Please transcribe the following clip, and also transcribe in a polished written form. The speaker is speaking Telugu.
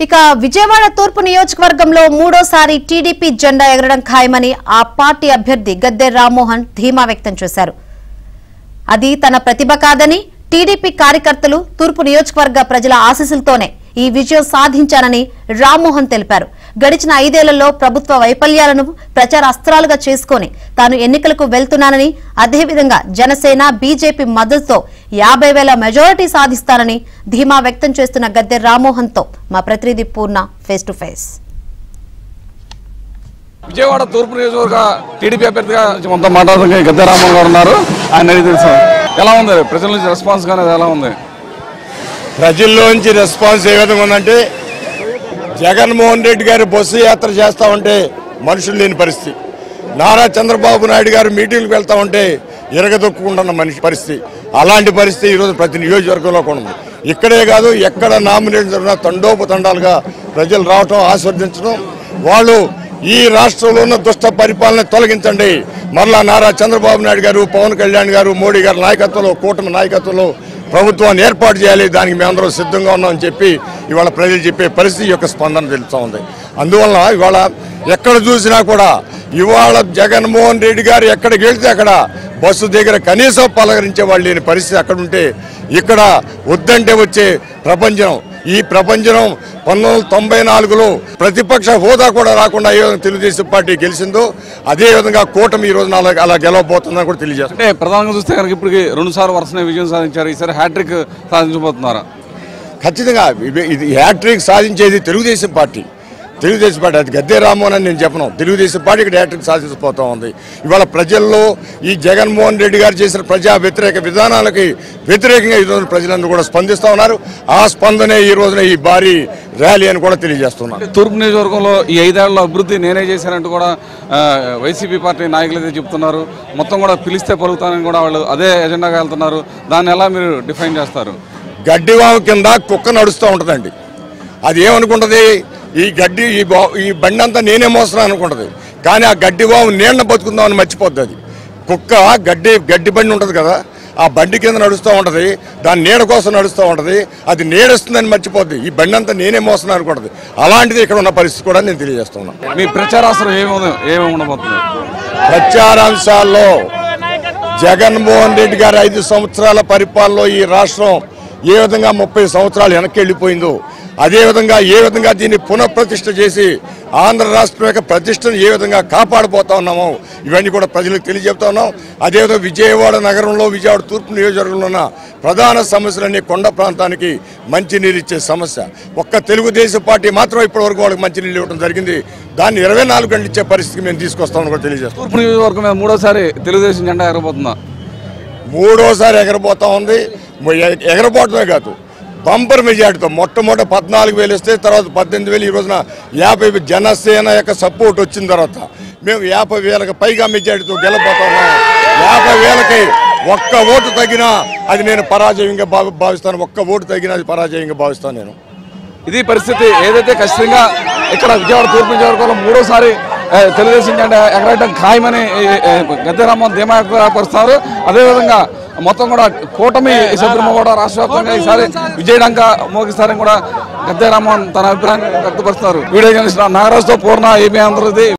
ఇక విజయవాడ తూర్పు నియోజకవర్గంలో మూడోసారి టీడీపీ జెండా ఎగరడం ఖాయమని ఆ పార్టీ అభ్యర్థి గద్దె రామ్మోహన్ ధీమా వ్యక్తం చేశారు. అది తన ప్రతిభ కాదని, టీడీపీ కార్యకర్తలు, తూర్పు నియోజకవర్గ ప్రజల ఆశీస్సులతోనే ఈ విజయం సాధించానని రామ్మోహన్ తెలిపారు. గడిచిన 5 ఏళ్లలో ప్రభుత్వ వైఫల్యాలను ప్రచార అస్త్రాలుగా చేసుకుని తాను ఎన్నికలకు వెళ్తున్నానని, అదేవిధంగా జనసేన, బీజేపీ మద్దతుతో 50,000 మెజారిటీ సాధిస్తానని ధీమా వ్యక్తం చేస్తున్న గద్దె రామ్మోహన్ తో మా ప్రతినిధి పూర్ణ ఫేస్ టు ఫేస్. విజయవాడ తూర్పు నియోజకవర్గ టీడీపీ అభ్యర్థిగా మొత్తం మాట్లాడుతున్న గద్దె రామ్మోహన్ గారు ఉన్నారు. ఆయన తెలుసు ఎలా ఉంది, ప్రజల నుంచి రెస్పాన్స్ కానీ ఎలా ఉంది? ప్రజల్లోంచి రెస్పాన్స్ ఏ విధంగా ఉందంటే, జగన్మోహన్ రెడ్డి గారు బస్సు యాత్ర చేస్తూ ఉంటే మనుషులు లేని పరిస్థితి, నారా చంద్రబాబు నాయుడు గారు మీటింగ్కి వెళ్తూ ఉంటే ఇరగదొక్కుంటున్న పరిస్థితి. అలాంటి పరిస్థితి ఈరోజు ప్రతి నియోజకవర్గంలో కూడా ఉంది. ఇక్కడే కాదు, ఎక్కడ నామినేషన్ జరిగినా తండోపతండాలుగా ప్రజలు రావటం, ఆస్వాదించడం. వాళ్ళు ఈ రాష్ట్రంలో ఉన్న దుష్ట పరిపాలన తొలగించండి, మరలా నారా చంద్రబాబు నాయుడు గారు, పవన్ కళ్యాణ్ గారు, మోడీ గారి నాయకత్వంలో, కూటమి నాయకత్వంలో ప్రభుత్వాన్ని ఏర్పాటు చేయాలి, దానికి మేమందరం సిద్ధంగా ఉన్నామని చెప్పి ఇవాళ ప్రజలు చెప్పే పరిస్థితి యొక్క స్పందన తెలుస్తూ ఉంది. అందువలన ఇవాళ ఎక్కడ చూసినా కూడా ఇవాళ జగన్మోహన్ రెడ్డి గారు ఎక్కడికి వెళ్తే అక్కడ బస్సు దగ్గర కనీసం పలకరించే వాళ్ళు లేని పరిస్థితి అక్కడ ఉంటే, ఇక్కడ వద్దంటే వచ్చే ప్రపంచం, ఈ ప్రపంచం 1994లో ప్రతిపక్ష హోదా కూడా రాకుండా ఏ విధంగా తెలుగుదేశం పార్టీ గెలిచిందో అదే విధంగా కూటమి ఈ రోజున అలా గెలవబోతుందని కూడా తెలియజేస్తారు. అంటే ప్రధానంగా చూస్తే కనుక ఇప్పటికి 2 సార్లు వరుసనే విజయం సాధించారు. ఈసారి హ్యాట్రిక్ సాధించబోతున్నారా? ఖచ్చితంగా ఇది హ్యాట్రిక్ సాధించేది తెలుగుదేశం పార్టీ. అది గద్దె రామ్మోహన్ అని నేను చెప్పను. తెలుగుదేశం పార్టీ ఇక్కడ హ్యాట్రిక్ సాధించబోతూ ఉంది. ఇవాళ ప్రజల్లో ఈ జగన్మోహన్ రెడ్డి గారు చేసిన ప్రజా వ్యతిరేక విధానాలకి వ్యతిరేకంగా ఈ రోజున ప్రజలందరూ కూడా స్పందిస్తూ ఉన్నారు. ఆ స్పందనే ఈ రోజున ఈ భారీ ర్యాలీ అని కూడా తెలియజేస్తున్నారు. తూర్పు నియోజకవర్గంలో ఈ 5 ఏళ్ల అభివృద్ధి నేనే చేశానంటూ కూడా వైసీపీ పార్టీ నాయకులు అయితే చెప్తున్నారు. మొత్తం కూడా పిలిస్తే పలుకుతానని కూడా వాళ్ళు అదే ఎజెండాగా వెళ్తున్నారు. దాన్ని ఎలా మీరు డిఫైన్ చేస్తారు? గడ్డివాము కింద కుక్క నడుస్తూ ఉంటుందండి. అది ఏమనుకుంటుంది, ఈ బండి అంతా నేనే మోస్తున్నాను అనుకుంటుంది. కానీ ఆ గడ్డివాము నీళ్ళని బతుకుందామని మర్చిపోద్ది. అది కుక్క గడ్డి బండి ఉంటుంది కదా, ఆ బండి కింద నడుస్తూ ఉంటుంది, దాని నీడ కోసం నడుస్తూ ఉంటుంది. అది నీడొస్తుందని మర్చిపోద్ది, ఈ బండి అంతా నేనే మోస్తున్నాను అనుకుంటుంది. అలాంటిది ఇక్కడ ఉన్న పరిస్థితి కూడా నేను తెలియజేస్తున్నాను. మీ ప్రచారాస్త్రం ఏమి ఉండబోతుంది? ప్రచారాంశాల్లో జగన్మోహన్ రెడ్డి గారి 5 సంవత్సరాల పరిపాలనలో ఈ రాష్ట్రం ఏ విధంగా 30 సంవత్సరాలు వెనక్కి వెళ్ళిపోయిందో, అదేవిధంగా ఏ విధంగా దీన్ని పునఃప్రతిష్ఠ చేసి ఆంధ్ర రాష్ట్రం యొక్క ప్రతిష్టను ఏ విధంగా కాపాడబోతా ఉన్నామో ఇవన్నీ కూడా ప్రజలకు తెలియజెప్తా ఉన్నాం. అదేవిధంగా విజయవాడ నగరంలో, విజయవాడ తూర్పు నియోజకవర్గంలో ఉన్న ప్రధాన సమస్యలన్నీ కొండ ప్రాంతానికి మంచినీరు ఇచ్చే సమస్య. ఒక్క తెలుగుదేశం పార్టీ మాత్రం ఇప్పటివరకు వాళ్ళకి మంచినీళ్ళు ఇవ్వడం జరిగింది. దాన్ని 24 గంటలు ఇచ్చే పరిస్థితికి మేము తీసుకొస్తామని కూడా తెలియజేస్తాం. తూర్పు నియోజకవర్గం మీద మూడోసారి తెలుగుదేశం జెండా ఎగరబోతుందా? మూడోసారి ఎగరబోతా ఉంది. ఎగరబోవటమే కాదు, బంపర్ మెజార్టీతో మొట్టమొదటి 14,000 ఇస్తే తర్వాత 18,000, ఈ రోజున 50,000 జనసేన యొక్క సపోర్ట్ వచ్చిన తర్వాత మేము 50,000కి పైగా మెజార్టీతో గెలబోతున్నాం. 50,000కి ఒక్క ఓటు తగ్గినా అది నేను పరాజయంగా భావిస్తాను. ఒక్క ఓటు తగ్గినా అది పరాజయంగా భావిస్తాను నేను. ఇది పరిస్థితి. ఏదైతే ఖచ్చితంగా ఇక్కడ విజయవాడ తూర్పు నియోజకవర్గంలో మూడోసారి తెలుగుదేశం జెండా ఎగరడం ఖాయమని గద్దె రామ్మోహన్ ధీమా వ్యక్తపరుస్తున్నారు. అదేవిధంగా మొత్తం కూడా కూటమి సభ్యులు కూడా రాష్ట్ర వ్యాప్తంగా ఈసారి విజయడంగా మోగిస్తారని కూడా గద్దె రామ్మోహన్ తన అభిప్రాయాన్ని వ్యక్తపరుస్తున్నారు. వీడియో జర్నలిస్ట్ నాగరాజుతో పూర్ణ, ఏబీ ఆంధ్రజ్యోతి.